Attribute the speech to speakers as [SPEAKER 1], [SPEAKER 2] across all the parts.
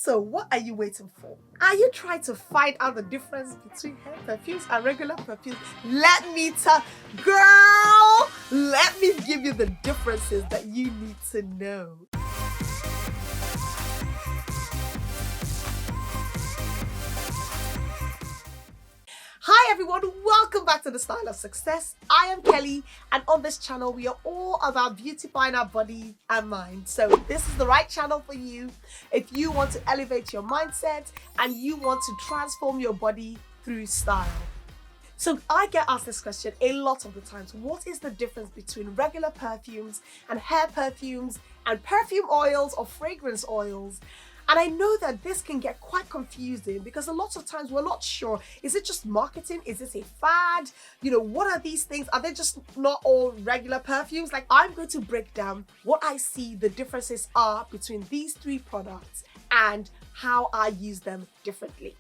[SPEAKER 1] So what are you waiting for? Are you trying to find out the difference between hair perfumes and regular perfumes? Let me give you the differences that you need to know. Hi everyone, welcome back to The Style of Success. I am Kelly, and on this channel we are all about beautifying our body and mind. So this is the right channel for you if you want to elevate your mindset and you want to transform your body through style. So I get asked this question a lot of the times. What is the difference between regular perfumes and hair perfumes and perfume oils or fragrance oils? And I know that this can get quite confusing because a lot of times we're not sure. Is it just marketing? Is this a fad? What are these things? Are they just not all regular perfumes? Like, I'm going to break down what I see the differences are between these three products and how I use them differently.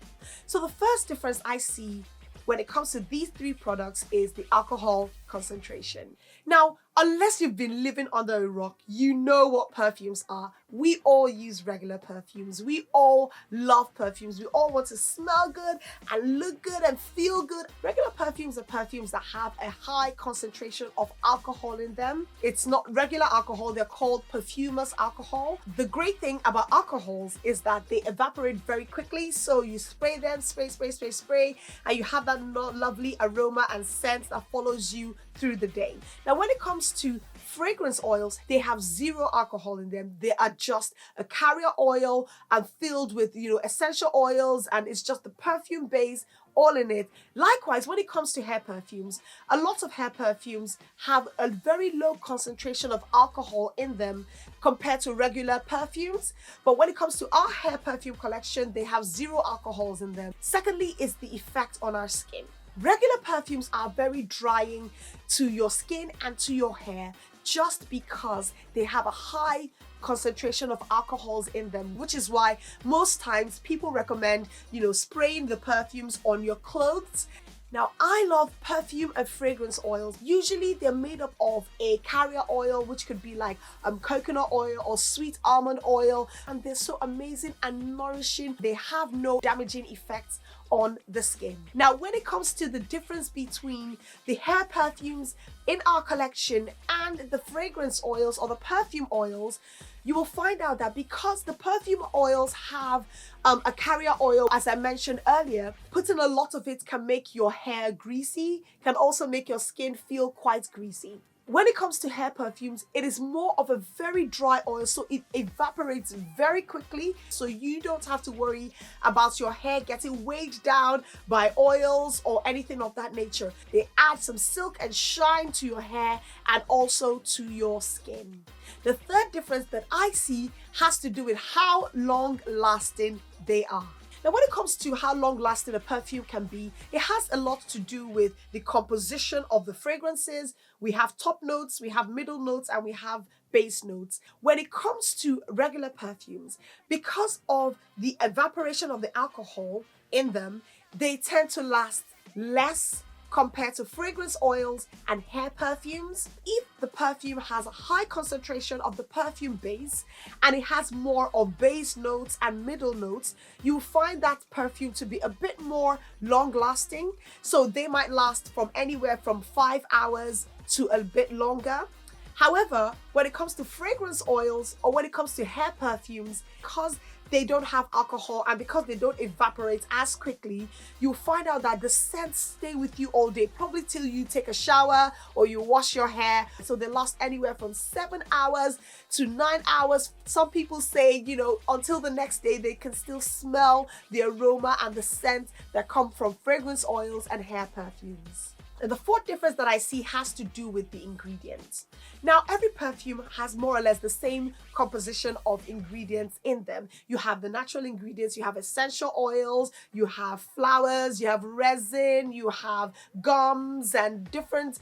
[SPEAKER 1] So the first difference I see when it comes to these three products is the alcohol concentration. Now, unless you've been living under a rock, you know what perfumes are. We all use regular perfumes. We all love perfumes. We all want to smell good and look good and feel good. Regular perfumes are perfumes that have a high concentration of alcohol in them. It's not regular alcohol. They're called perfumers alcohol. The great thing about alcohols is that they evaporate very quickly. So you spray them, spray, and you have that lovely aroma and scent that follows you through the day. Now, when it comes to fragrance oils, they have zero alcohol in them. They are just a carrier oil and filled with, essential oils, and it's just the perfume base all in it. Likewise, when it comes to hair perfumes, a lot of hair perfumes have a very low concentration of alcohol in them compared to regular perfumes. But when it comes to our hair perfume collection, they have zero alcohols in them. Secondly is the effect on our skin. Regular perfumes are very drying to your skin and to your hair just because they have a high concentration of alcohols in them, which is why most times people recommend, spraying the perfumes on your clothes. Now, I love perfume and fragrance oils. Usually they're made up of a carrier oil, which could be like coconut oil or sweet almond oil, and they're so amazing and nourishing. They have no damaging effects on the skin. Now, when it comes to the difference between the hair perfumes in our collection and the fragrance oils or the perfume oils, you will find out that because the perfume oils have a carrier oil, as I mentioned earlier, putting a lot of it can make your hair greasy, can also make your skin feel quite greasy. When it comes to hair perfumes, it is more of a very dry oil, so it evaporates very quickly, so you don't have to worry about your hair getting weighed down by oils or anything of that nature. They add some silk and shine to your hair and also to your skin. The third difference that I see has to do with how long lasting they are. Now, when it comes to how long lasting a perfume can be, it has a lot to do with the composition of the fragrances. We have top notes, we have middle notes, and we have base notes. When it comes to regular perfumes, because of the evaporation of the alcohol in them, they tend to last less compared to fragrance oils and hair perfumes. If the perfume has a high concentration of the perfume base and it has more of base notes and middle notes, you'll find that perfume to be a bit more long lasting. So they might last from anywhere from 5 hours to a bit longer. However, when it comes to fragrance oils or when it comes to hair perfumes, because they don't have alcohol and because they don't evaporate as quickly, you'll find out that the scents stay with you all day, probably till you take a shower or you wash your hair. So they last anywhere from 7 hours to 9 hours. Some people say, until the next day, they can still smell the aroma and the scent that come from fragrance oils and hair perfumes. And the fourth difference that I see has to do with the ingredients. Now, every perfume has more or less the same composition of ingredients in them. You have the natural ingredients, you have essential oils, you have flowers, you have resin, you have gums and different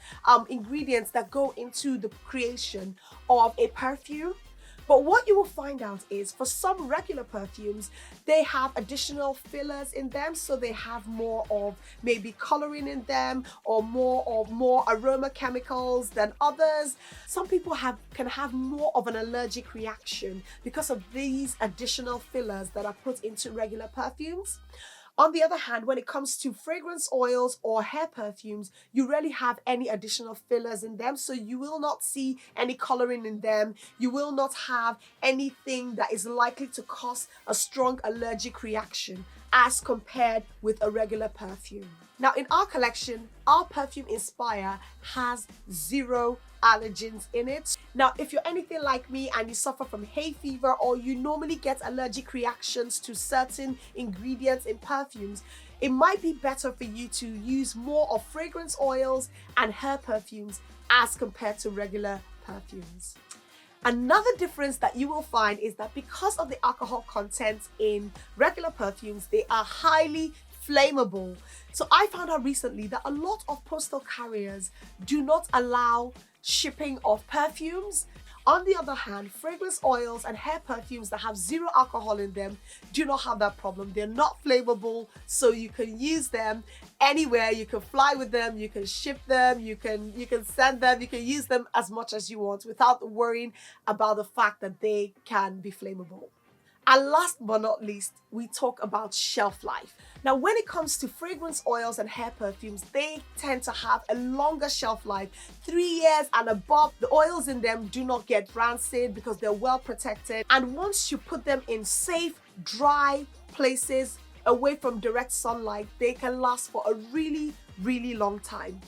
[SPEAKER 1] ingredients that go into the creation of a perfume. But what you will find out is for some regular perfumes, they have additional fillers in them. So they have more of maybe coloring in them or more aroma chemicals than others. Some people can have more of an allergic reaction because of these additional fillers that are put into regular perfumes. On the other hand, when it comes to fragrance oils or hair perfumes, you rarely have any additional fillers in them. So you will not see any coloring in them. You will not have anything that is likely to cause a strong allergic reaction as compared with a regular perfume. Now in our collection, our Perfume Inspire has 0 allergens in it. Now, if you're anything like me and you suffer from hay fever or you normally get allergic reactions to certain ingredients in perfumes, it might be better for you to use more of fragrance oils and hair perfumes as compared to regular perfumes. Another difference that you will find is that because of the alcohol content in regular perfumes, they are highly flammable. So I found out recently that a lot of postal carriers do not allow shipping of perfumes. On the other hand, fragrance oils and hair perfumes that have 0 alcohol in them do not have that problem. They're not flammable, so you can use them anywhere. You can fly with them, you can ship them, you can send them, you can use them as much as you want without worrying about the fact that they can be flammable. And last but not least, we talk about shelf life. Now, when it comes to fragrance oils and hair perfumes, they tend to have a longer shelf life, 3 years and above. The oils in them do not get rancid because they're well protected. And once you put them in safe, dry places away from direct sunlight, they can last for a really, really long time.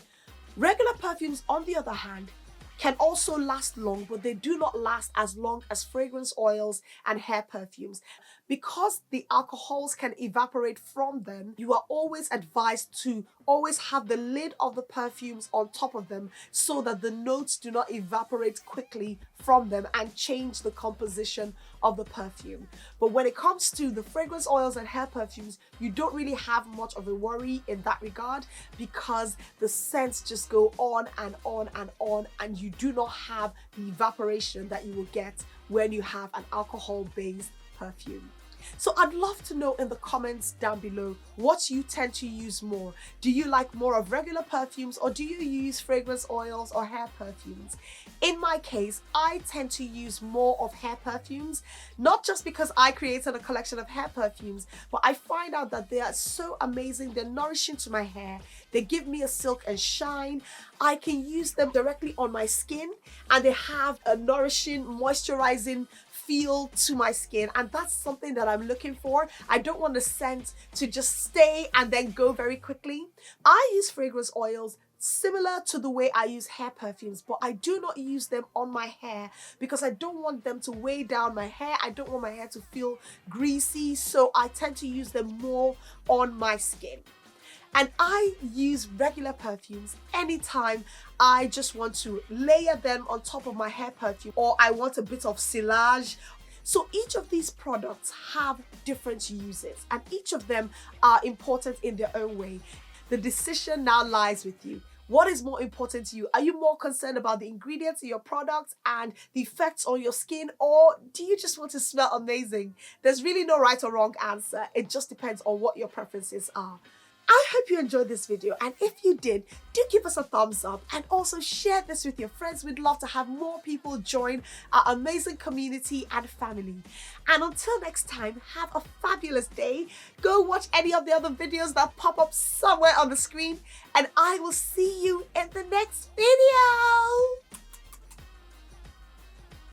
[SPEAKER 1] Regular perfumes, on the other hand, can also last long, but they do not last as long as fragrance oils and hair perfumes. Because the alcohols can evaporate from them, you are always advised to always have the lid of the perfumes on top of them so that the notes do not evaporate quickly from them and change the composition of the perfume. But when it comes to the fragrance oils and hair perfumes, you don't really have much of a worry in that regard because the scents just go on and on and on, and you do not have the evaporation that you will get when you have an alcohol-based perfume. So I'd love to know in the comments down below what you tend to use more. Do you like more of regular perfumes or do you use fragrance oils or hair perfumes? In my case, I tend to use more of hair perfumes, not just because I created a collection of hair perfumes, but I find out that they are so amazing. They're nourishing to my hair. They give me a silk and shine. I can use them directly on my skin and they have a nourishing, moisturizing feel to my skin, and that's something that I'm looking for. I don't want the scent to just stay and then go very quickly. I use fragrance oils similar to the way I use hair perfumes, but I do not use them on my hair because I don't want them to weigh down my hair. I don't want my hair to feel greasy, so I tend to use them more on my skin. And I use regular perfumes anytime I just want to layer them on top of my hair perfume or I want a bit of silage. So each of these products have different uses and each of them are important in their own way. The decision now lies with you. What is more important to you? Are you more concerned about the ingredients in your products and the effects on your skin, or do you just want to smell amazing? There's really no right or wrong answer. It just depends on what your preferences are. I hope you enjoyed this video, and if you did, do give us a thumbs up and also share this with your friends. We'd love to have more people join our amazing community and family. And until next time, have a fabulous day. Go watch any of the other videos that pop up somewhere on the screen, and I will see you in the next video.